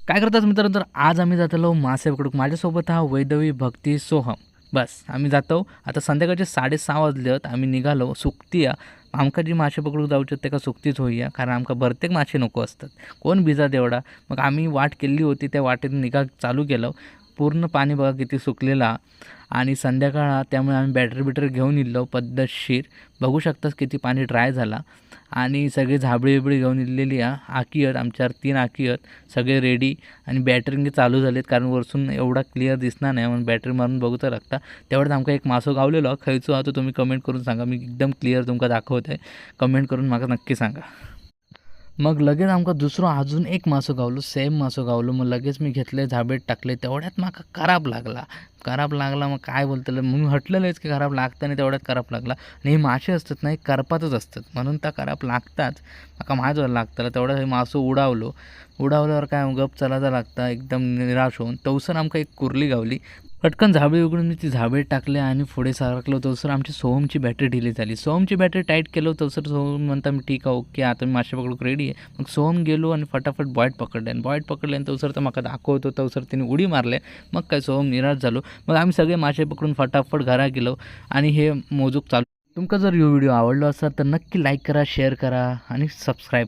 काय करतात मित्रांनो, तर आज आम्ही जातलो मासे पकडूक. माझ्यासोबत हा वैदवी भक्ती सोहम. बस आम्ही जातो आता. संध्याकाळचे 6:30 वाजलेत. आम्ही निघालो. सुकती या आमका जी मासे पकडूक जाऊचे तेका सुकतीच होईया, कारण आमका भरतेक मासे नको असतात. कोण भिजात एवढा. मग आम्ही वाट केली होती, त्या वाटेत निघा चालू केलं. पूर्ण पाणी बघा किती सुकलेला. आणि संध्याकाळ त्यामुळे आम्ही बॅटरी घेऊन इल्लो पद्धतशीर. बघू शकताच किती पाणी ड्राय झाला. आणि सगळे झाबळी बिबळी घेऊन इलेली आकी आहेत आमच्यावर 3 आकी आहेत सगळे रेडी. आणि बॅटरी चालू झालेत, कारण वरसून एवढा क्लिअर दिसणार नाही म्हणून बॅटरी मारून बघू लागता. तेवढ्यात आमका एक मासो गावलेलो. खयचो हा तो तुम्ही कमेंट करून सांगा. मी एकदम क्लिअर तुमका दाखवत आहे. कमेंट करून मला नक्की सांगा. मग लगेच आमका दुसरं अजून एक मासो गावलो. सेम मासो गावलो. मग लगेच मी घेतले, झाबेत टाकले. तेवढ्यात माका खराब लागला. मग काय बोलतलं, मग मी हटलेलंच की खराब लागतं नाही. तेवढ्यात खराब लागला. आणि हे मासे असतात ना, हे करपातच असतात, म्हणून त्या खराब लागताच. माका माहीत लागतं. तेवढ्यात हे मासो उडावल्यावर काय गप चलायचं लागतं एकदम निराश होऊन. तवसर आमका एक कुर्ली गावली. पटकन झाबळी उघडून मी ती झाबळी टाकले आणि पुढे सारखलो. तवसर आमची सोहमची बॅटरी ढिली झाली. सोहमची बॅटरी टाईट केलं. तवसर सोहम म्हणता मी ठीक आहे, ओके, आता मी मासे पकडूक रेडी आहे. मग सोहम गेलो आणि फटाफट बॉईट पकडले. आणि बॉईट पकडले आणि तवसर तर माका दाखवतो. तवसर तिने उडी मारले. मग काय सोहम निराश झालो. मग आम्ही सगळे मासे पकडून फटाफट घरा गेलो. आणि हे मोजूक चालू. तुमका जर हा व्हिडिओ आवडला असेल तर नक्की लाईक करा, शेअर करा आणि सबस्क्राईब करा.